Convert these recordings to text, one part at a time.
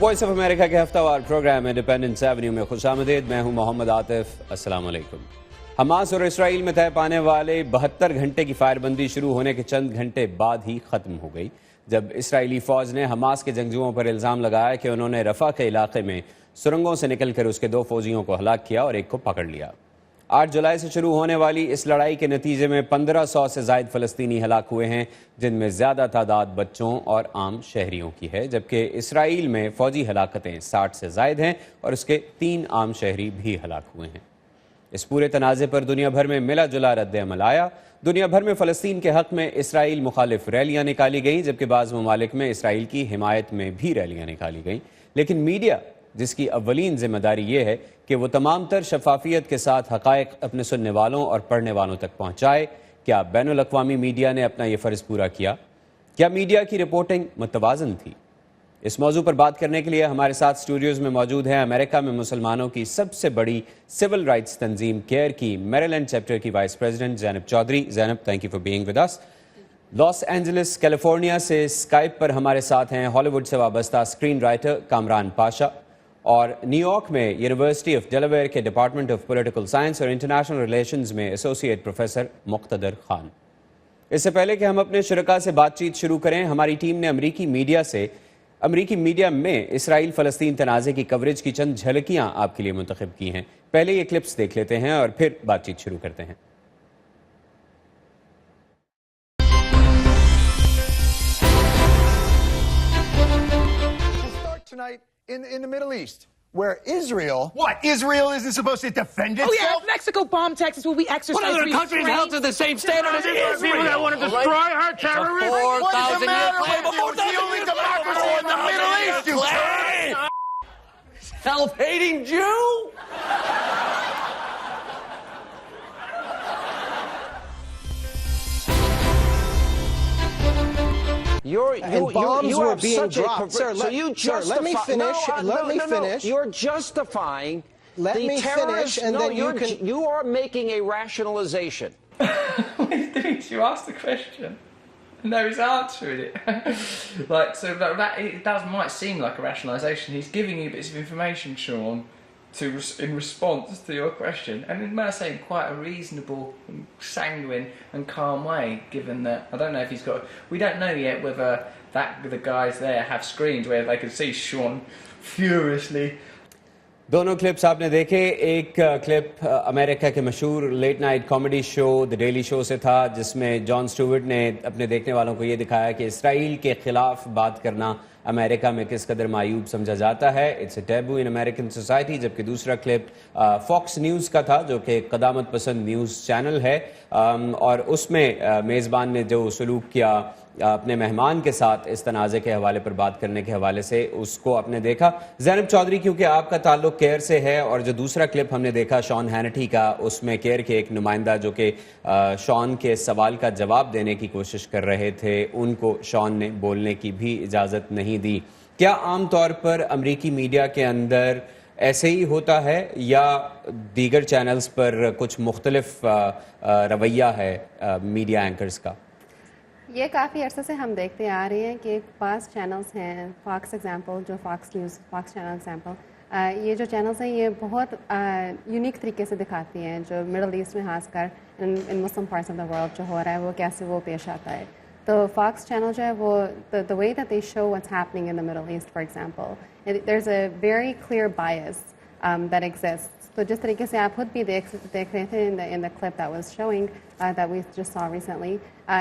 Voice of America کے ہفتہ وار programme independence avenue میں خوش آمدید. میں ہوں محمد عاطف. السلام علیکم. حماس اور اسرائیل میں طے پانے والے 72 گھنٹے کی فائر بندی شروع ہونے کے چند گھنٹے بعد ہی ختم ہو گئی جب اسرائیلی فوج نے حماس کے جنگجوؤں پر الزام لگایا کہ انہوں نے رفح کے علاقے میں سرنگوں سے نکل کر اس کے 2 فوجیوں کو ہلاک کیا اور ایک کو پکڑ لیا. 8 جولائی سے شروع ہونے والی اس لڑائی کے نتیجے میں 1500 سے زائد فلسطینی ہلاک ہوئے ہیں، جن میں زیادہ تعداد بچوں اور عام شہریوں کی ہے، جبکہ اسرائیل میں فوجی ہلاکتیں 60 سے زائد ہیں اور اس کے 3 عام شہری بھی ہلاک ہوئے ہیں. اس پورے تنازع پر دنیا بھر میں ملا جلا رد عمل آیا. دنیا بھر میں فلسطین کے حق میں اسرائیل مخالف ریلیاں نکالی گئیں، جبکہ بعض ممالک میں اسرائیل کی حمایت میں بھی ریلیاں نکالی گئیں. لیکن میڈیا، جس کی اولین ذمہ داری یہ ہے کہ وہ تمام تر شفافیت کے ساتھ حقائق اپنے سننے والوں اور پڑھنے والوں تک پہنچائے، کیا بین الاقوامی میڈیا نے اپنا یہ فرض پورا کیا؟ کیا میڈیا کی رپورٹنگ متوازن تھی؟ اس موضوع پر بات کرنے کے لیے ہمارے ساتھ اسٹوڈیوز میں موجود ہیں امریکہ میں مسلمانوں کی سب سے بڑی سول رائٹس تنظیم کیئر کی میریلینڈ چیپٹر کی vice president Zainab Chaudhry. Zainab, thank you for being with us. Los Angeles California سے اسکائپ پر ہمارے ساتھ ہیں ہالی ووڈ سے وابستہ اسکرین رائٹر کامران پاشا، اور نیو یارک میں یونیورسٹی آف ڈیلاویئر کے ڈپارٹمنٹ آف پولیٹیکل سائنس اور انٹرنیشنل ریلیشنز میں ایسوسیٹ پروفیسر مقتدر خان. اس سے پہلے کہ ہم اپنے شرکاء سے بات چیت شروع کریں، ہماری ٹیم نے امریکی میڈیا میں اسرائیل فلسطین تنازع کی کوریج کی چند جھلکیاں آپ کے لیے منتخب کی ہیں. پہلے یہ کلپس دیکھ لیتے ہیں اور پھر بات چیت شروع کرتے ہیں. In the Middle East, where Israel... What? Israel isn't supposed to defend itself? Oh, yeah, if Mexico bombed Texas, will we exercise restraint? What other countries held to the same standard as Israel? People that want to destroy her terrorists? What is the matter with you? It's the only democracy in the Middle East, you turd! Self-hating Jew? Bombs were being dropped. Sir, let me finish. Let me finish. You're justifying Let the me terrorists. finish, and No, then you can... You are making a rationalization. You asked the question. No, he's answering it. That might seem like a rationalisation. He's giving you bits of information, Sean, in response to your question, and in I say in quite a reasonable, sanguine and calm way, given that I don't know if he's got... We don't know yet whether the guys there have screens where they can see Sean furiously. دونوں clips آپ نے دیکھے. ایک clip امریکہ کے مشہور late night comedy show the daily show سے تھا، جس میں جان سٹیورٹ نے اپنے دیکھنے والوں کو یہ دکھایا کہ اسرائیل کے خلاف بات کرنا امریکہ میں کس قدر معیوب سمجھا جاتا ہے. It's a taboo in American society. جبکہ دوسرا کلپ فاکس نیوز کا تھا، جو کہ قدامت پسند نیوز چینل ہے، اور اس میں میزبان نے جو سلوک کیا اپنے مہمان کے ساتھ اس تنازع کے حوالے پر بات کرنے کے حوالے سے، اس کو آپ نے دیکھا. زینب چودھری، کیونکہ آپ کا تعلق کیئر سے ہے، اور جو دوسرا کلپ ہم نے دیکھا شان ہینٹی کا، اس میں کیئر کے ایک نمائندہ جو کہ شان کے سوال کا جواب دینے کی کوشش کر رہے تھے، ان کو شان نے بولنے کی بھی اجازت نہیں دی. کیا عام طور پر امریکی میڈیا کے اندر ایسے ہی ہوتا ہے، یا دیگر چینلز پر کچھ مختلف رویہ ہے میڈیا اینکرز کا؟ یہ کافی عرصے سے ہم دیکھتے آ رہے ہیں کہ بعض چینلز ہیں، فاکس ایگزامپل، جو Fox news, Fox channel example, یہ جو چینلز ہیں یہ بہت یونیک طریقے سے دکھاتی ہیں جو مڈل ایسٹ میں خاص کر ان مسلم پارٹس آف دا ورلڈ جو ہو رہا ہے وہ کیسے وہ پیش آتا ہے. تو فاکس چینل جو ہے وہ the way that they show what's happening in the Middle East, for example, there's a very clear bias that exists. تو جس طریقے سے آپ خود بھی دیکھ رہے تھے in the clip that was showing that we just saw recently,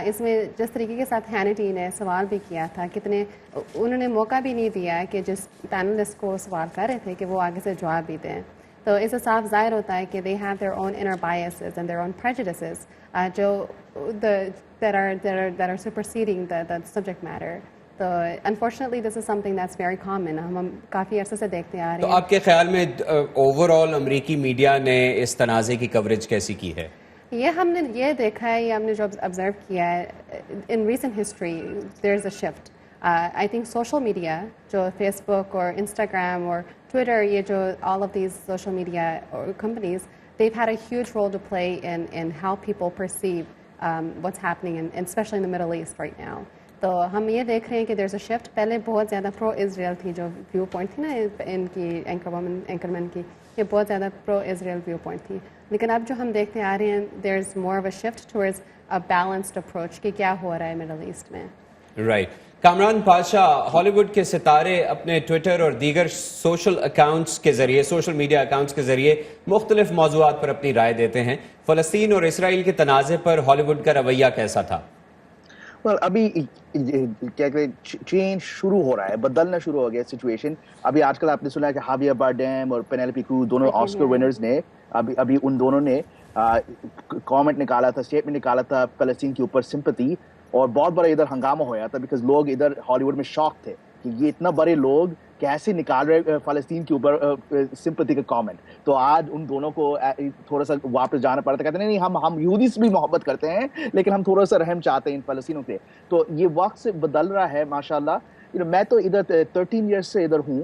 اس میں جس طریقے کے ساتھ ہینٹی نے سوال بھی کیا تھا، انہوں نے موقع بھی نہیں دیا کہ جس پینلسٹ کو سوال کر رہے تھے کہ وہ آگے سے جواب بھی دیں. تو اس سے صاف ظاہر ہوتا ہے کہ they have their own inner biases and their own prejudices جو that are superseding the subject matter. تو unfortunately this is something that's very common. ہم کافی عرصے سے دیکھتے آ رہے ہیں. تو آپ کے خیال میں اوور آل امریکی میڈیا نے اس تنازع کی کوریج کیسی کی ہے؟ یہ ہم نے یہ دیکھا ہے، یہ ہم نے جو آبزرو کیا ہے in recent history there is a shift. I think social media جو فیس بک اور انسٹاگرام اور ٹویٹر، یہ جو all of these social media companies, they've had a huge role to play in how people perceive what's happening, especially in the Middle East right now. تو ہم یہ دیکھ رہے ہیں کہ there's a shift. پہلے بہت زیادہ پرو اسرائیل تھی جو ویو پوائنٹ تھی نا ان کی اینکرمین کی, یہ بہت زیادہ پرو اسرائیل ویو پوائنٹ تھی. لیکن اب جو ہم دیکھتے آ رہے ہیں there's more of a shift towards a balanced approach کہ کیا ہو رہا ہے مڈل ایسٹ میں. رائٹ. کامران پاشا, ہالی ووڈ کے ستارے اپنے ٹویٹر اور دیگر سوشل اکاؤنٹس کے ذریعے, سوشل میڈیا اکاؤنٹس کے ذریعے مختلف موضوعات پر اپنی رائے دیتے ہیں. فلسطین اور اسرائیل کے تنازع پر ہالی ووڈ کا رویہ کیسا تھا؟ ابھی کیا کہ چینج شروع ہو رہا ہے, بدلنا شروع ہو گیا سچویشن. ابھی آج کل آپ نے سنا ہے کہ ہاویئر باردیم اور پینیلوپی کروز دونوں آسکر ونرز نے ابھی ان دونوں نے کامنٹ نکالا تھا, اسٹیٹمنٹ نکالا تھا فلسطین کے اوپر سمپتھی, اور بہت بڑا ادھر ہنگامہ ہوا تھا بیکاز لوگ ادھر ہالی ووڈ میں شاک تھے کہ یہ اتنا بڑے لوگ کیسے نکال رہے فلسطین کے اوپر سمپتھی کا کامنٹ. تو آج ان دونوں کو تھوڑا سا واپس جانا پڑا تھا, کہتے ہیں نہیں ہم یہودی سے بھی محبت کرتے ہیں لیکن ہم تھوڑا سا رحم چاہتے ہیں ان فلسطینوں پہ. تو یہ وقت سے بدل رہا ہے ماشاءاللہ. میں تو ادھر 13 ایئرس سے ادھر ہوں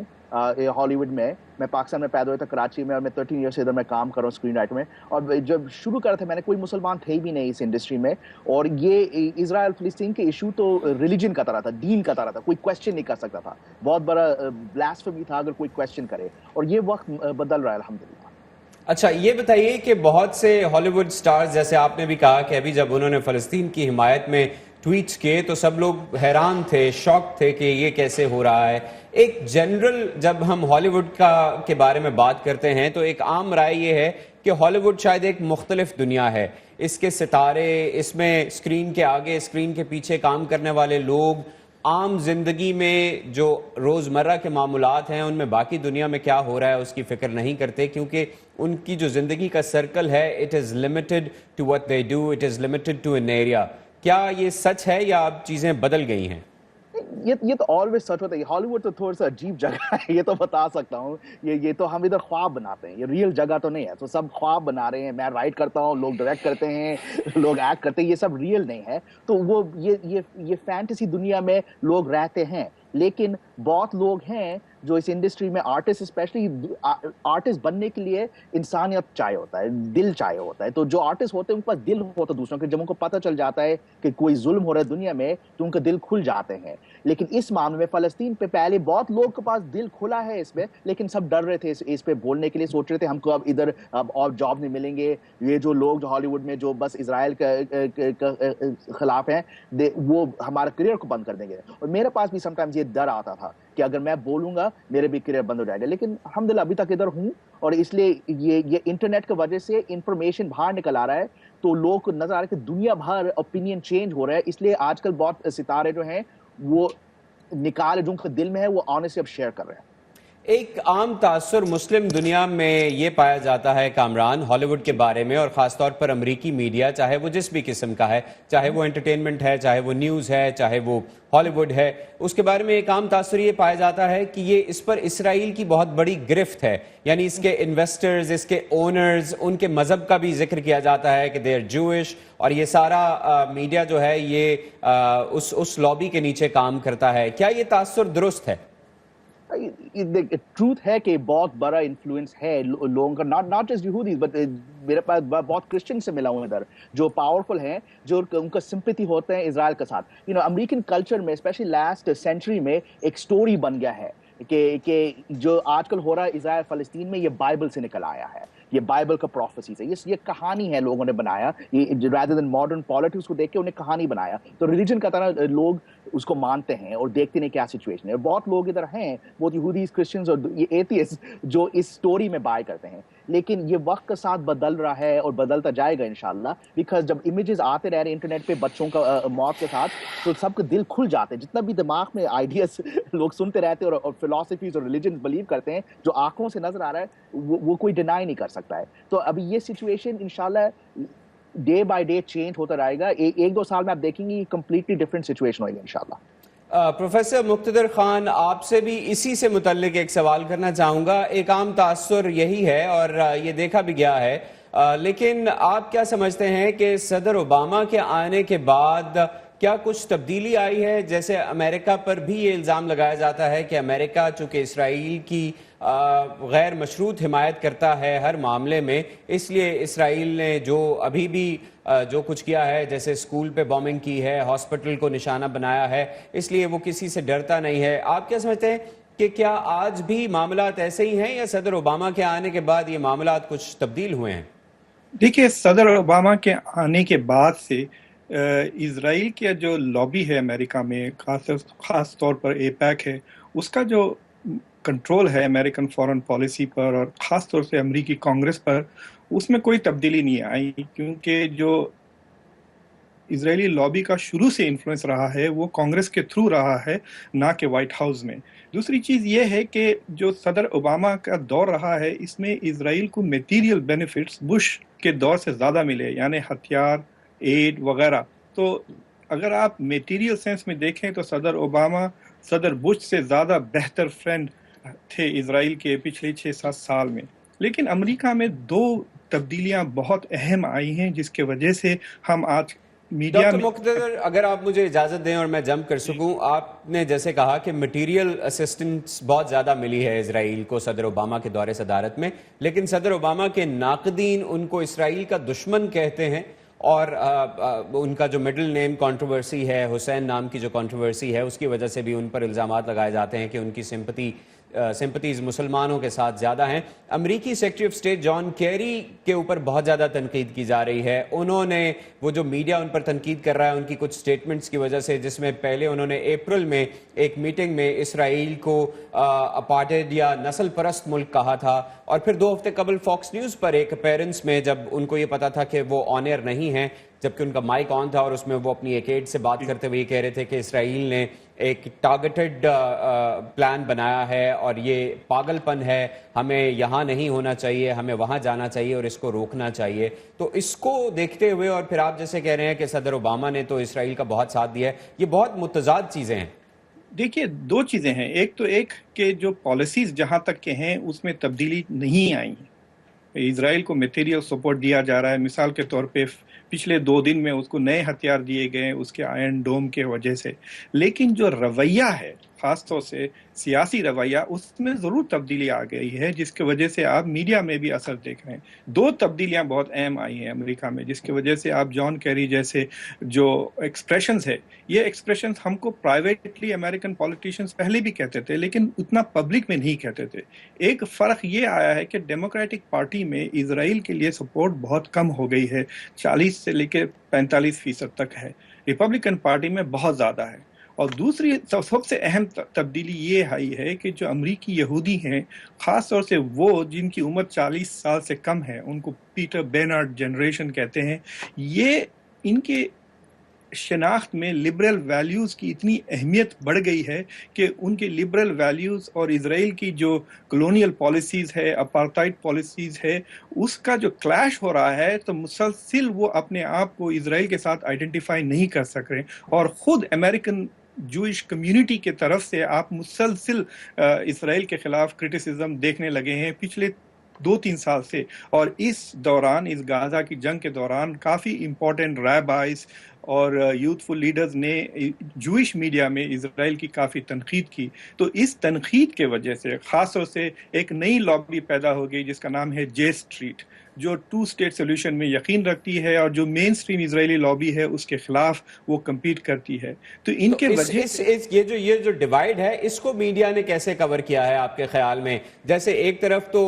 ہالی ووڈ میں پاکستان میں پیدا ہوا تھا کراچی میں, اور میں 13 ایئر سے ادھر میں کام کر رہا ہوں اسکرین رائٹر میں. اور جب شروع کرا تھا میں نے, کوئی مسلمان تھے بھی نہیں اس انڈسٹری میں, اور یہ اسرائیل فلسطین کے ایشو تو ریلیجن کا طرح تھا, دین کا طرح تھا, کوئی کویسچن نہیں کر سکتا تھا, بہت بڑا بلاسفیمی تھا اگر کوئی کویسچن کرے. اور یہ وقت بدل رہا ہے الحمدللہ. اچھا یہ بتائیے کہ بہت سے ہالی ووڈ سٹارز, جیسے آپ نے بھی کہا کہ ابھی جب انہوں نے فلسطین کی حمایت میں ٹویٹس کیے تو سب لوگ حیران تھے, شاک تھے کہ یہ کیسے ہو رہا ہے. ایک جنرل جب ہم ہالی ووڈ کے بارے میں بات کرتے ہیں تو ایک عام رائے یہ ہے کہ ہالی ووڈ شاید ایک مختلف دنیا ہے. اس کے ستارے, اس میں اسکرین کے آگے اسکرین کے پیچھے کام کرنے والے لوگ عام زندگی میں جو روزمرہ کے معاملات ہیں ان میں باقی دنیا میں کیا ہو رہا ہے اس کی فکر نہیں کرتے, کیونکہ ان کی جو زندگی کا سرکل ہے it is limited to what they do, it is limited to an area. کیا یہ سچ ہے یا اب چیزیں بدل گئی ہیں؟ یہ تو آلویز سچ ہوتا ہے. ہالی ووڈ تو تھوڑا سا عجیب جگہ ہے, یہ تو بتا سکتا ہوں. یہ تو ہم ادھر خواب بناتے ہیں, یہ ریئل جگہ تو نہیں ہے. تو سب خواب بنا رہے ہیں, میں رائٹ کرتا ہوں, لوگ ڈائریکٹ کرتے ہیں, لوگ ایکٹ کرتے ہیں, یہ سب ریئل نہیں ہے. تو وہ یہ فینٹیسی دنیا میں لوگ رہتے ہیں. لیکن بہت لوگ ہیں جو اس انڈسٹری میں آرٹسٹ, اسپیشلی آرٹسٹ بننے کے لیے انسانیت چاہیے ہوتا ہے, دل چاہیے ہوتا ہے. تو جو آرٹسٹ ہوتے ہیں ان کے پاس دل ہوتا ہے دوسروں کے, جب ان کو پتہ چل جاتا ہے کہ کوئی ظلم ہو رہا ہے دنیا میں تو ان کا دل کھل جاتے ہیں. لیکن اس معاملے میں فلسطین پہ پہلے بہت لوگ کے پاس دل کھلا ہے اس میں, لیکن سب ڈر رہے تھے اس پہ بولنے کے لیے, سوچ رہے تھے ہم کو اب ادھر اور جاب نہیں ملیں گے. یہ جو لوگ جو ہالی ووڈ میں جو بس اسرائیل کے خلاف ہیں وہ ہمارا کریئر کو بند کر دیں گے. اور میرے پاس بھی سم ٹائمز یہ ڈر آتا تھا کہ اگر میں بولوں گا میرے بھی کریئر بند ہو جائے گا. لیکن الحمدللہ ابھی تک ادھر ہوں, اور اس لیے یہ انٹرنیٹ کی وجہ سے انفارمیشن باہر نکل آ رہا ہے, تو لوگ کو نظر آ رہا ہے کہ دنیا بھر اوپینین چینج ہو رہا ہے. اس لیے آج کل بہت ستارے جو ہیں وہ نکال جو ان کے دل میں ہے وہ آنےسٹلی اب شیئر کر رہے ہیں. ایک عام تاثر مسلم دنیا میں یہ پایا جاتا ہے کامران ہالی ووڈ کے بارے میں, اور خاص طور پر امریکی میڈیا, چاہے وہ جس بھی قسم کا ہے, چاہے وہ انٹرٹینمنٹ ہے, چاہے وہ نیوز ہے, چاہے وہ ہالی ووڈ ہے, اس کے بارے میں ایک عام تاثر یہ پایا جاتا ہے کہ یہ اس پر اسرائیل کی بہت بڑی گرفت ہے. یعنی اس کے انویسٹرز, اس کے اونرز, ان کے مذہب کا بھی ذکر کیا جاتا ہے کہ دے آر جوئش, اور یہ سارا میڈیا جو ہے یہ اس لابی کے نیچے کام کرتا ہے. کیا یہ تاثر درست ہے؟ ٹروتھ ہے کہ بہت بڑا انفلوئنس ہے لوگوں کا, ناٹ جسٹ یہودیز بٹ میرے پاس بہت کرسچن سے ملا ہوں ادھر جو پاورفل ہیں, جو ان کا سمپیتھی ہوتے ہیں اسرائیل کے ساتھ. امریکن کلچر میں اسپیشلی لاسٹ سینچری میں ایک سٹوری بن گیا ہے کہ جو آج کل ہو رہا ہے اسرائیل فلسطین میں, یہ بائبل سے نکل آیا ہے, یہ بائبل کا پروفیسیز ہے, یہ کہانی ہے لوگوں نے بنایا, یہ رادر دین ماڈرن پالیٹکس کو دیکھ کے انہیں کہانی بنایا. تو ریلیجن کا طرح لوگ اس کو مانتے ہیں اور دیکھتے ہیں کیا سچویشن ہے. بہت لوگ ادھر ہیں, بہت یہودیز, کرسچنز اور یہ ایتھیسٹ جو اس سٹوری میں بائی کرتے ہیں. لیکن یہ وقت کے ساتھ بدل رہا ہے اور بدلتا جائے گا انشاءاللہ, بیکاز جب امیجز آتے رہ رہے انٹرنیٹ پہ بچوں کا موت کے ساتھ, تو سب کے دل کھل جاتے ہیں. جتنا بھی دماغ میں آئیڈیاز لوگ سنتے رہتے ہیں اور فلاسفیز اور ریلیجن بلیو کرتے ہیں, جو آنکھوں سے نظر آ رہا ہے وہ کوئی ڈینائی نہیں کر سکتا ہے. تو ابھی یہ سچویشن انشاءاللہ ڈے بائی ڈے چینج ہوتا رہے گا. 1-2 سال میں آپ دیکھیں گے کمپلیٹلی ڈفرینٹ سچویشن ہوگی انشاءاللہ. پروفیسر مقتدر خان, آپ سے بھی اسی سے متعلق ایک سوال کرنا چاہوں گا. ایک عام تاثر یہی ہے اور یہ دیکھا بھی گیا ہے, لیکن آپ کیا سمجھتے ہیں کہ صدر اوباما کے آنے کے بعد کیا کچھ تبدیلی آئی ہے؟ جیسے امریکہ پر بھی یہ الزام لگایا جاتا ہے کہ امریکہ چونکہ اسرائیل کی غیر مشروط حمایت کرتا ہے ہر معاملے میں، اس لیے اسرائیل نے جو ابھی بھی جو کچھ کیا ہے، جیسے اسکول پہ بومنگ کی ہے، ہاسپٹل کو نشانہ بنایا ہے، اس لیے وہ کسی سے ڈرتا نہیں ہے. آپ کیا سمجھتے ہیں کہ کیا آج بھی معاملات ایسے ہی ہیں یا صدر اوباما کے آنے کے بعد یہ معاملات کچھ تبدیل ہوئے ہیں؟ دیکھیے، صدر اوباما کے آنے کے بعد سے اسرائیل کے جو لابی ہے امریکہ میں، خاص طور پر اے پیک ہے، اس کا جو کنٹرول ہے امریکن فورن پالیسی پر اور خاص طور سے امریکی کانگریس پر، اس میں کوئی تبدیلی نہیں آئی، کیونکہ جو اسرائیلی لابی کا شروع سے انفلوئنس رہا ہے وہ کانگریس کے تھرو رہا ہے، نہ کہ وائٹ ہاؤس میں. دوسری چیز یہ ہے کہ جو صدر اوباما کا دور رہا ہے، اس میں اسرائیل کو میٹیریل بینیفٹس بش کے دور سے زیادہ ملے، یعنی ہتھیار، ایڈ وغیرہ. تو اگر آپ میٹیریل سینس میں دیکھیں تو صدر اوباما صدر بش سے زیادہ بہتر فرینڈ تھے اسرائیل کے پچھلے 6-7 سال میں. لیکن امریکہ میں 2 تبدیلیاں بہت اہم آئی ہیں جس کی وجہ سے ہم آج میڈیا ڈاکٹر مقتدر، اگر آپ مجھے اجازت دیں اور میں جمپ کر سکوں، آپ نے جیسے کہا کہ مٹیریل اسسٹنس بہت زیادہ ملی ہے اسرائیل کو صدر اوباما کے دور صدارت میں، لیکن صدر اوباما کے ناقدین ان کو اسرائیل کا دشمن کہتے ہیں، اور ان کا جو مڈل نیم کنٹروورسی ہے، حسین نام کی جو کنٹروورسی ہے، اس کی وجہ سے بھی ان پر الزامات لگائے جاتے ہیں کہ ان کی سمپتیز مسلمانوں کے ساتھ زیادہ ہیں. امریکی secretary of state John Kerry کے اوپر بہت زیادہ تنقید کی جا رہی ہے. انہوں نے وہ جو میڈیا ان پر تنقید کر رہا ہے ان کی کچھ سٹیٹمنٹس کی وجہ سے، جس میں پہلے انہوں نے اپریل میں ایک میٹنگ میں اسرائیل کو اپارٹھائڈ یا نسل پرست ملک کہا تھا، اور پھر 2 ہفتے قبل فاکس نیوز پر ایک اپیرنس میں جب ان کو یہ پتا تھا کہ وہ آن ایئر نہیں ہیں، جبکہ ان کا مائک آن تھا اور اس میں وہ اپنی ایک ایڈ سے بات کرتے ہوئے یہ کہہ رہے تھے کہ اسرائیل نے ایک ٹارگیٹڈ پلان بنایا ہے اور یہ پاگل پن ہے، ہمیں یہاں نہیں ہونا چاہیے، ہمیں وہاں جانا چاہیے اور اس کو روکنا چاہیے. تو اس کو دیکھتے ہوئے، اور پھر آپ جیسے کہہ رہے ہیں کہ صدر اوباما نے تو اسرائیل کا بہت ساتھ دیا ہے، یہ بہت متضاد چیزیں ہیں. دیکھیے، 2 چیزیں ہیں. ایک کہ جو پالیسیز جہاں تک کے ہیں اس میں تبدیلی نہیں آئی. اسرائیل کو میٹیریل سپورٹ دیا جا رہا ہے، مثال کے طور پہ پچھلے 2 دن میں اس کو نئے ہتھیار دیے گئے اس کے آئرن ڈوم کے وجہ سے. لیکن جو رویہ ہے، خاص طور سے سیاسی رویہ، اس میں ضرور تبدیلی آ گئی ہے، جس کی وجہ سے آپ میڈیا میں بھی اثر دیکھ رہے ہیں. 2 تبدیلیاں بہت اہم آئی ہیں امریکہ میں، جس کی وجہ سے آپ جان کیری جیسے جو ایکسپریشنز ہے، یہ ایکسپریشنز ہم کو پرائیویٹلی امریکن پولیٹیشینز پہلے بھی کہتے تھے لیکن اتنا پبلک میں نہیں کہتے تھے. ایک فرق یہ آیا ہے کہ ڈیموکریٹک پارٹی میں اسرائیل کے لیے سپورٹ بہت کم ہو گئی ہے، 40 سے لے کے 45% تک ہے. ریپبلکن پارٹی میں بہت زیادہ ہے. اور دوسری سب سے اہم تبدیلی یہ آئی ہے کہ جو امریکی یہودی ہیں، خاص طور سے وہ جن کی عمر 40 سال سے کم ہے، ان کو پیٹر بینارڈ جنریشن کہتے ہیں، یہ ان کے شناخت میں لبرل ویلیوز کی اتنی اہمیت بڑھ گئی ہے کہ ان کے لبرل ویلیوز اور اسرائیل کی جو کلونیل پالیسیز ہے، اپارٹائڈ پالیسیز ہے، اس کا جو کلیش ہو رہا ہے، تو مسلسل وہ اپنے آپ کو اسرائیل کے ساتھ آئیڈینٹیفائی نہیں کر سک رہے. اور خود امریکن جوئش کمیونٹی کے طرف سے آپ مسلسل اسرائیل کے خلاف کرٹیسزم دیکھنے لگے ہیں پچھلے 2-3 سال سے. اور اس دوران، اس غازہ کی جنگ کے دوران، کافی امپورٹنٹ ریبائز اور یوتھفل لیڈرز نے جوئش میڈیا میں اسرائیل کی کافی تنقید کی. تو اس تنقید کے وجہ سے خاص طور سے ایک نئی لابی پیدا ہو گئی جس کا نام ہے جے اسٹریٹ، جو 2 اسٹیٹ سولوشن میں یقین رکھتی ہے اور جو مین اسٹریم اسرائیلی لابی ہے اس کے خلاف وہ کمپیٹ کرتی ہے. تو ان کے وجہ سے یہ جو ڈیوائیڈ ہے، اس کو میڈیا نے کیسے کور کیا ہے آپ کے خیال میں؟ جیسے ایک طرف تو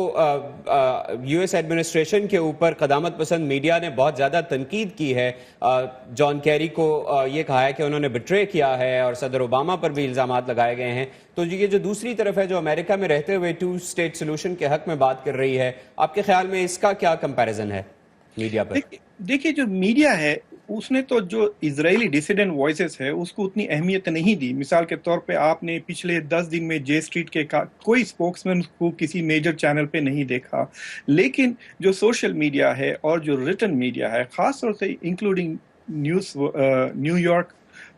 یو ایس ایڈمنسٹریشن کے اوپر قدامت پسند میڈیا نے بہت زیادہ تنقید کی ہے، جان کیری کو یہ کہا ہے کہ انہوں نے بٹرے کیا ہے، اور صدر اوباما پر بھی الزامات لگائے گئے ہیں. تو یہ جو دوسری طرف ہے جو امریکہ میں رہتے ہوئے 2 اسٹیٹ سولوشن کے حق میں بات کر رہی ہے، آپ کے خیال میں اس کا کیا کمپیریزن ہے میڈیا پر؟ دیکھیے، جو میڈیا ہے اس نے تو جو اسرائیلی ڈیسیڈنٹ وائسز ہے اس کو اتنی اہمیت نہیں دی. مثال کے طور پہ آپ نے پچھلے 10 دن میں جے اسٹریٹ کے کوئی اسپوکس مین کو کسی میجر چینل پہ نہیں دیکھا. لیکن جو سوشل میڈیا ہے اور جو ریٹن میڈیا ہے، خاص طور سے including new York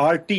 RT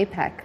AIPAC,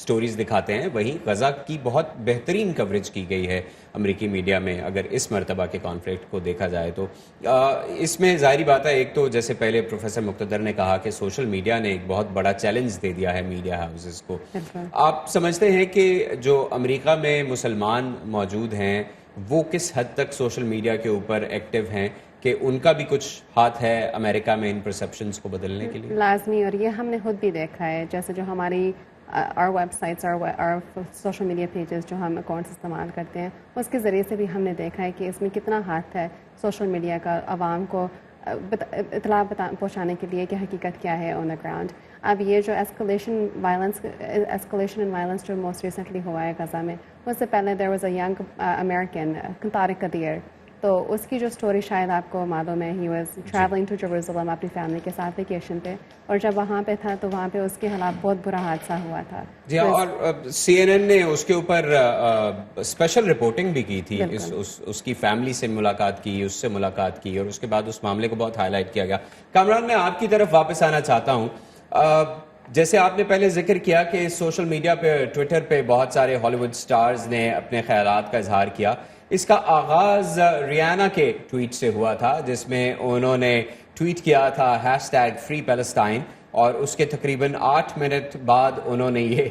stories دکھاتے ہیں وہیں غزہ کی بہت بہترین کوریج کی گئی ہے امریکی میڈیا میں اگر اس مرتبہ کے کانفلکٹ کو دیکھا جائے تو. اس میں ظاہری بات ہے ایک تو جیسے پہلے پروفیسر مقتدر نے کہا کہ سوشل میڈیا نے ایک بہت بڑا چیلنج دے دیا ہے میڈیا ہاؤسز کو. آپ سمجھتے ہیں کہ جو امریکہ میں مسلمان موجود ہیں وہ کس حد تک سوشل میڈیا کے اوپر ایکٹیو ہیں کہ ان کا بھی کچھ ہاتھ ہے امریکہ میں ان پرسیپشنز کو بدلنے کے لیے؟ لازمی, اور یہ ہم نے خود بھی دیکھا ہے جیسے جو ہماری اور ویب سائٹس اور سوشل میڈیا پیجز جو ہم اکاؤنٹس استعمال کرتے ہیں اس کے ذریعے سے بھی ہم نے دیکھا ہے کہ اس میں کتنا ہاتھ ہے سوشل میڈیا کا عوام کو اطلاع پہنچانے کے لیے کہ حقیقت کیا ہے آن دا گراؤنڈ. اب یہ جو اسکلیشن اینڈ وائلنس جو موسٹ ریسنٹلی ہوا ہے غزہ میں, اس سے پہلے there was a young American Tariq Qadir, تو اس کی جو سٹوری شاید آپ کو معلوم ہے, he was travelling to Jerusalem اپنی فیملی کے ساتھ ویکیشن پہ, اور جب وہاں پہ تھا تو وہاں پہ اس کے خلاف بہت برا حادثہ ہوا تھا. جی اور سی این این نے اس کے اوپر اسپیشل رپورٹنگ بھی کی تھی, اس کی فیملی سے ملاقات کی, اس سے ملاقات کی, اور اس کے بعد اس معاملے کو بہت ہائی لائٹ کیا گیا. کامران میں آپ کی طرف واپس آنا چاہتا ہوں. جیسے آپ نے پہلے ذکر کیا کہ سوشل میڈیا پہ ٹویٹر پہ بہت سارے ہالی ووڈ سٹارز نے اپنے خیالات کا اظہار کیا. اس کا آغاز ریانا کے ٹویٹ سے ہوا تھا جس میں انہوں نے ٹویٹ کیا تھا #FreePalestine, اور اس کے تقریباً 8 منٹ بعد انہوں نے یہ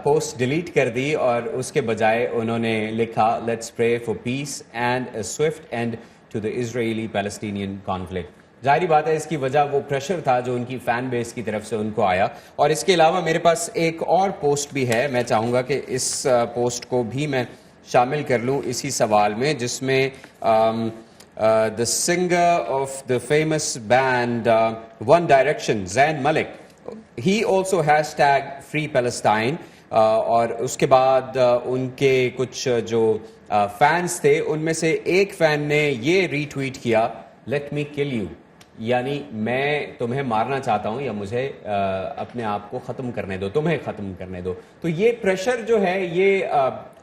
پوسٹ ڈیلیٹ کر دی اور اس کے بجائے انہوں نے لکھا let's pray for peace and a swift end to the Israeli Palestinian conflict. ظاہری بات ہے اس کی وجہ وہ پریشر تھا جو ان کی فین بیس کی طرف سے ان کو آیا. اور اس کے علاوہ میرے پاس ایک اور پوسٹ بھی ہے, میں چاہوں گا کہ اس پوسٹ کو بھی میں شامل کر لوں اسی سوال میں, جس میں the singer of the famous band One Direction, Zayn Malik, he also #FreePalestine, اور اس کے بعد ان کے کچھ جو فینس تھے ان میں سے ایک فین نے یہ ری ٹویٹ کیا let me kill you, یعنی میں تمہیں مارنا چاہتا ہوں یا مجھے اپنے آپ کو ختم کرنے دو, تمہیں ختم کرنے دو. تو یہ پریشر جو ہے یہ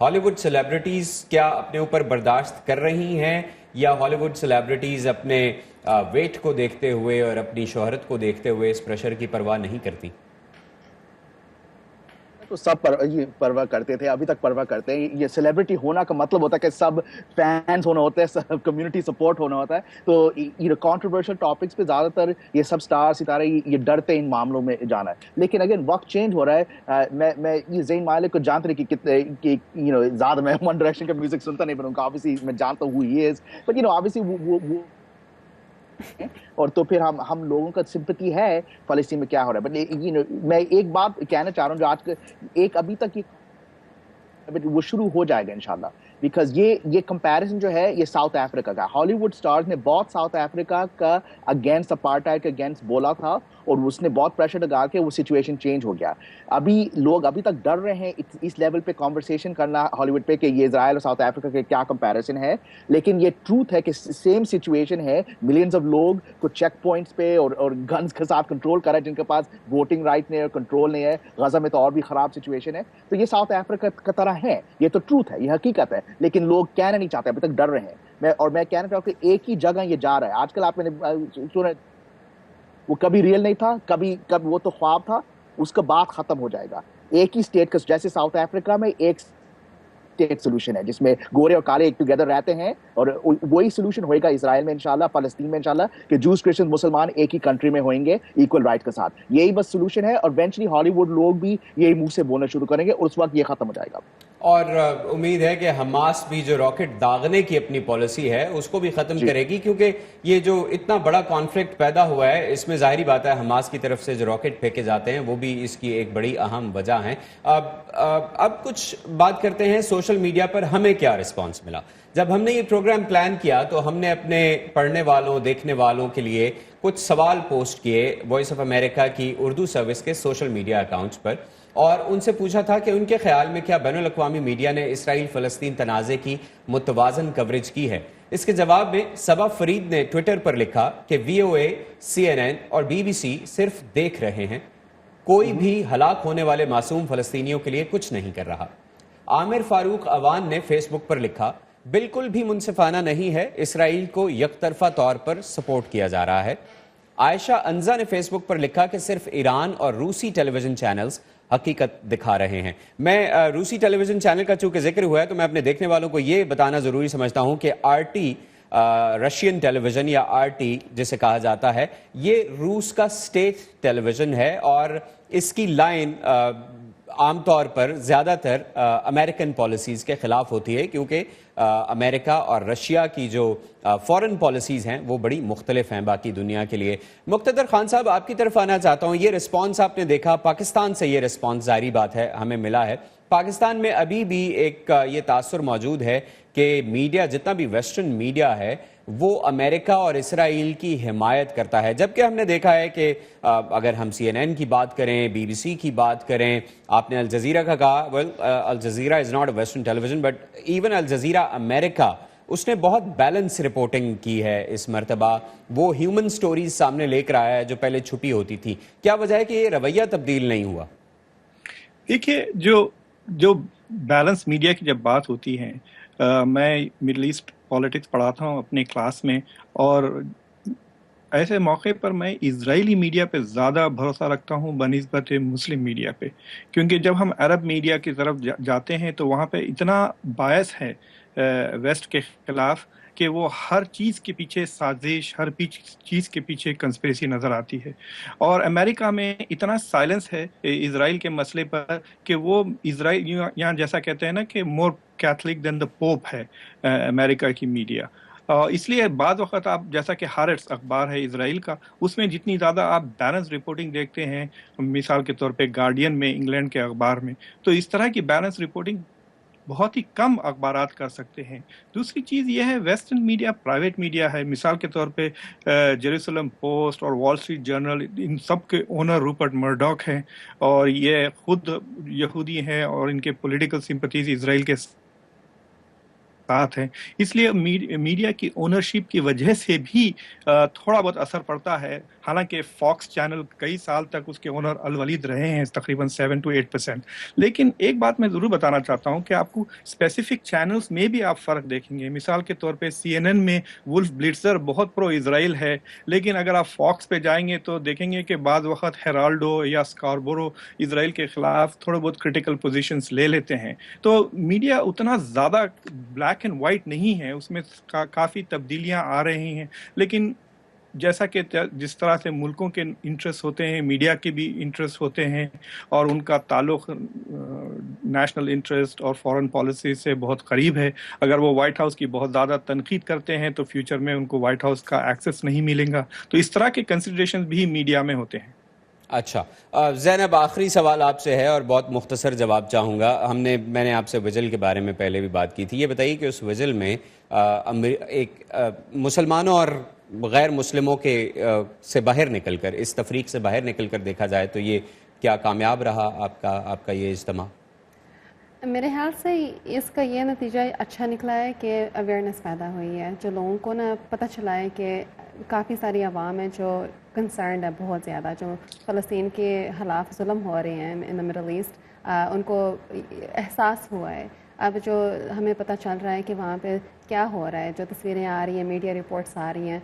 ہالی ووڈ سیلیبریٹیز کیا اپنے اوپر برداشت کر رہی ہیں, یا ہالی ووڈ سیلیبریٹیز اپنے ویٹ کو دیکھتے ہوئے اور اپنی شہرت کو دیکھتے ہوئے اس پریشر کی پرواہ نہیں کرتی؟ تو سب پرواہ کرتے تھے, ابھی تک پرواہ کرتے ہیں. یہ سیلیبریٹی ہونا کا مطلب ہوتا ہے کہ سب فینس ہونا ہوتا ہے, سب کمیونٹی سپورٹ ہونا ہوتا ہے. تو یہ کانٹروورشل ٹاپکس پہ زیادہ تر یہ سب سٹار ستارے یہ ڈرتے ان معاملوں میں جانا ہے. لیکن اگین وقت چینج ہو رہا ہے. میں یہ زین مالک کو جانتے نہیں کہ کتنے زیادہ میں ون ڈائریکشن کا میوزک سنتا نہیں, پر ان کا آبویسلی میں جانتا ہوں ہی از, بٹ آبویسلی وہ اور تو پھر ہم لوگوں کا سمپتی ہے فلسطین میں کیا ہو رہا ہے. بٹ میں ایک بات کہنا چاہ رہا ہوں جو آج ایک ابھی تک وہ شروع ہو جائے گا انشاءاللہ, بیکاز یہ کمپیریزن جو ہے یہ ساؤتھ افریقہ کا. ہالی ووڈ سٹارز نے بہت ساؤتھ افریقہ کا اگینسٹ اپارٹائڈ کے اگینسٹ بولا تھا, اور اس نے بہت پریشر لگا کے وہ سچویشن چینج ہو گیا. ابھی لوگ ابھی تک ڈر رہے ہیں اس لیول پہ کانورسیشن کرنا ہالی ووڈ پہ کہ یہ اسرائیل اور ساؤتھ افریقہ کے کیا کمپیریزن ہے. لیکن یہ ٹروتھ ہے کہ سیم سچویشن ہے, ملینز آف لوگ کو چیک پوائنٹس پہ اور گنز کے ساتھ کنٹرول کر رہا ہے جن کے پاس ووٹنگ رائٹ نہیں ہے, کنٹرول نہیں ہے. غزہ میں تو اور بھی خراب سچویشن ہے. تو یہ ساؤتھ افریقہ کی طرح ہے, یہ تو ٹروتھ ہے, یہ حقیقت ہے, لیکن لوگ کہنا نہیں چاہتے, ابھی تک ڈر رہے ہیں. میں کہنا چاہوں کہ ایک ہی جگہ یہ جا رہا ہے. آج کل آپ نے سنا وہ کبھی ریئل نہیں تھا, کبھی وہ تو خواب تھا, اس کا بات ختم ہو جائے گا. ایک ہی اسٹیٹ کا, جیسے ساؤتھ افریقہ میں ایک اسٹیٹ سولوشن ہے جس میں گورے اور کالے ایک ٹوگیدر رہتے ہیں, اور وہی سولوشن ہوئے گا اسرائیل میں انشاءاللہ, فلسطین میں انشاءاللہ, کہ جوز کرسچن مسلمان ایک ہی کنٹری میں ہوئیں گے ایکول رائٹ کے ساتھ. یہی بس سولوشن ہے, اور ایونچولی ہالی ووڈ لوگ بھی یہی منہ سے بولنا شروع کریں گے, اور اس وقت یہ ختم ہو جائے گا. اور امید ہے کہ حماس بھی جو راکٹ داغنے کی اپنی پالیسی ہے اس کو بھی ختم کرے گی, کیونکہ یہ جو اتنا بڑا کانفلکٹ پیدا ہوا ہے اس میں ظاہری بات ہے حماس کی طرف سے جو راکٹ پھینکے جاتے ہیں وہ بھی اس کی ایک بڑی اہم وجہ ہیں. اب کچھ بات کرتے ہیں سوشل میڈیا پر ہمیں کیا رسپانس ملا. جب ہم نے یہ پروگرام پلان کیا تو ہم نے اپنے پڑھنے والوں دیکھنے والوں کے لیے کچھ سوال پوسٹ کیے وائس آف امریکہ کی اردو سروس کے سوشل میڈیا اکاؤنٹس پر, اور ان سے پوچھا تھا کہ ان کے خیال میں کیا بین الاقوامی میڈیا نے اسرائیل فلسطین تنازع کی متوازن کوریج کی ہے. اس کے جواب میں صبا فرید نے ٹویٹر پر لکھا کہ VOA, CNN اور BBC صرف دیکھ رہے ہیں, کوئی بھی ہلاک ہونے والے معصوم فلسطینیوں کے لیے کچھ نہیں کر رہا. عامر فاروق اوان نے فیس بک پر لکھا بالکل بھی منصفانہ نہیں ہے, اسرائیل کو یک طرفہ طور پر سپورٹ کیا جا رہا ہے. عائشہ انزا نے فیس بک پر لکھا کہ صرف ایران اور روسی ٹیلی ویژن چینلز حقیقت دکھا رہے ہیں. میں روسی ٹیلی ویژن چینل کا چونکہ ذکر ہوا ہے تو میں اپنے دیکھنے والوں کو یہ بتانا ضروری سمجھتا ہوں کہ RT رشین ٹیلی ویژن یا RT جسے کہا جاتا ہے یہ روس کا اسٹیٹ ٹیلی ویژن ہے اور اس کی لائن عام طور پر زیادہ تر امریکن پالیسیز کے خلاف ہوتی ہے کیونکہ امریکہ اور رشیا کی جو فورن پالیسیز ہیں وہ بڑی مختلف ہیں باقی دنیا کے لیے. مقتدر خان صاحب آپ کی طرف آنا چاہتا ہوں. یہ رسپانس آپ نے دیکھا پاکستان سے, یہ رسپانس ظاہری بات ہے ہمیں ملا ہے. پاکستان میں ابھی بھی ایک یہ تاثر موجود ہے کہ میڈیا جتنا بھی ویسٹرن میڈیا ہے وہ امریکہ اور اسرائیل کی حمایت کرتا ہے, جبکہ ہم نے دیکھا ہے کہ اگر ہم CNN کی بات کریں, BBC کی بات کریں, آپ نے الجزیرہ کا کہا, Al Jazeera is not a western television but even Al Jazeera America, اس نے بہت بیلنس رپورٹنگ کی ہے اس مرتبہ. وہ ہیومن سٹوریز سامنے لے کر آیا ہے جو پہلے چھپی ہوتی تھی. کیا وجہ ہے کہ یہ رویہ تبدیل نہیں ہوا؟ دیکھیے جو بیلنس میڈیا کی جب بات ہوتی ہے, میں مڈل ایسٹ پالیٹکس پڑھاتا ہوں اپنے کلاس میں, اور ایسے موقع پر میں اسرائیلی میڈیا پہ زیادہ بھروسہ رکھتا ہوں بنسبت مسلم میڈیا پہ, کیونکہ جب ہم عرب میڈیا کی طرف جاتے ہیں تو وہاں پہ اتنا باعث ہے ویسٹ کے خلاف کہ وہ ہر چیز کے پیچھے سازش, ہر چیز کے پیچھے کنسپریسی نظر آتی ہے. اور امریکہ میں اتنا سائلنس ہے اسرائیل کے مسئلے پر کہ وہ اسرائیل یہاں جیسا کہتے ہیں نا کہ مور کیتھولک دین دا پوپ ہے امریکہ کی میڈیا. اس لیے بعض وقت آپ جیسا کہ ہارٹس اخبار ہے اسرائیل کا, اس میں جتنی زیادہ آپ بیلنس رپورٹنگ دیکھتے ہیں, مثال کے طور پہ گارڈین میں, انگلینڈ کے اخبار میں, تو اس طرح کی بیلنس رپورٹنگ بہت ہی کم اخبارات کر سکتے ہیں. دوسری چیز یہ ہے ویسٹرن میڈیا پرائیویٹ میڈیا ہے. مثال کے طور پہ جیروسلم پوسٹ اور وال اسٹریٹ جرنل, ان سب کے اونر روپرٹ مرڈاک ہیں اور یہ خود یہودی ہیں اور ان کے پولیٹیکل سمپتیز اسرائیل کے ساتھ ہیں. اس لیے میڈیا کی اونرشپ کی وجہ سے بھی تھوڑا بہت اثر پڑتا ہے. حالانکہ فاکس چینل کئی سال تک اس کے اونر الولید رہے ہیں, تقریباً 7 to 8%. لیکن ایک بات میں ضرور بتانا چاہتا ہوں کہ آپ کو اسپیسیفک چینلز میں بھی آپ فرق دیکھیں گے. مثال کے طور پہ CNN میں ولف بلیٹزر بہت پرو اسرائیل ہے, لیکن اگر آپ فاکس پہ جائیں گے تو دیکھیں گے کہ بعض وقت ہیرالڈو یا اسکاربورو اسرائیل کے خلاف تھوڑے بہت کرٹیکل پوزیشنز لے لیتے ہیں. تو میڈیا اتنا زیادہ بلیک اینڈ وائٹ نہیں ہے, اس میں کافی تبدیلیاں آ رہی ہیں. لیکن جیسا کہ جس طرح سے ملکوں کے انٹرسٹ ہوتے ہیں, میڈیا کے بھی انٹرسٹ ہوتے ہیں, اور ان کا تعلق نیشنل انٹرسٹ اور فورن پالیسی سے بہت قریب ہے. اگر وہ وائٹ ہاؤس کی بہت زیادہ تنقید کرتے ہیں تو فیوچر میں ان کو وائٹ ہاؤس کا ایکسس نہیں ملے گا. تو اس طرح کے کنسیڈریشنز بھی میڈیا میں ہوتے ہیں. اچھا زینب, آخری سوال آپ سے ہے اور بہت مختصر جواب چاہوں گا. میں نے آپ سے وجل کے بارے میں پہلے بھی بات کی تھی. یہ بتائیے کہ اس وجل میں ایک مسلمانوں اور غیر مسلموں کے سے باہر نکل کر, اس تفریق سے باہر نکل کر دیکھا جائے تو یہ کیا کامیاب رہا آپ کا یہ اجتماع؟ میرے خیال سے اس کا یہ نتیجہ اچھا نکلا ہے کہ اویئرنیس پیدا ہوئی ہے, جو لوگوں کو نا پتہ چلا ہے کہ کافی ساری عوام ہے جو کنسرنڈ ہے بہت زیادہ, جو فلسطین کے خلاف ظلم ہو رہے ہیں ان دا مڈل ایسٹ, ان کو احساس ہوا ہے. اب جو ہمیں پتہ چل رہا ہے کہ وہاں پہ کیا ہو رہا ہے, جو تصویریں آ رہی ہیں, میڈیا رپورٹس آ رہی ہیں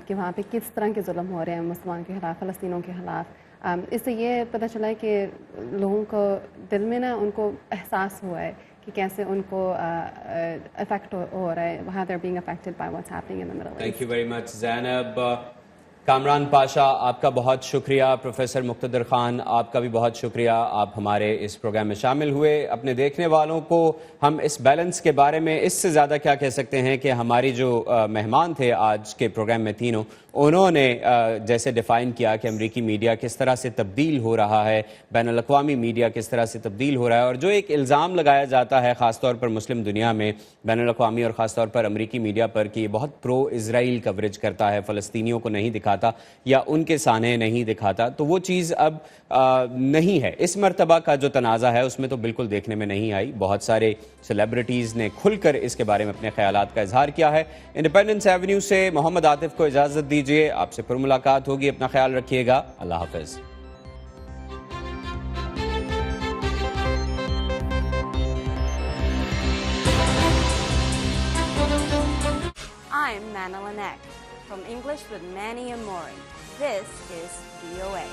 کہ وہاں پہ کس طرح کے ظلم ہو رہے ہیں مسلمان کے خلاف, فلسطینوں کے خلاف. اس سے یہ پتہ چلا ہے کہ لوگوں کو دل میں نا ان کو احساس ہوا ہے کہ کیسے ان کو افیکٹ ہو رہا ہے, how they're being affected by what's happening in the Middle East. Thank you very much زینب. کامران پاشا آپ کا بہت شکریہ. پروفیسر مقتدر خان آپ کا بھی بہت شکریہ, آپ ہمارے اس پروگرام میں شامل ہوئے. اپنے دیکھنے والوں کو ہم اس بیلنس کے بارے میں اس سے زیادہ کیا کہہ سکتے ہیں کہ ہماری جو مہمان تھے آج کے پروگرام میں تینوں, انہوں نے جیسے ڈیفائن کیا کہ امریکی میڈیا کس طرح سے تبدیل ہو رہا ہے, بین الاقوامی میڈیا کس طرح سے تبدیل ہو رہا ہے, اور جو ایک الزام لگایا جاتا ہے خاص طور پر مسلم دنیا میں بین الاقوامی اور خاص طور پر امریکی میڈیا پر کہ یہ بہت پرو اسرائیل کوریج کرتا ہے, فلسطینیوں کو نہیں دکھاتا یا ان کے سامنے نہیں دکھاتا, تو وہ چیز اب نہیں ہے. اس مرتبہ کا جو تنازع ہے اس میں تو بالکل دیکھنے میں نہیں آئی. بہت سارے سیلیبریٹیز نے کھل کر اس کے بارے میں اپنے خیالات کا اظہار کیا ہے. انڈیپینڈنس ایونیو سے محمد عاطف کو اجازت دیجیے, آپ سے پھر ملاقات ہوگی. اپنا خیال رکھیے گا. اللہ حافظ. I'm Manila Neck. From English with Manny and Maury. This is VOA.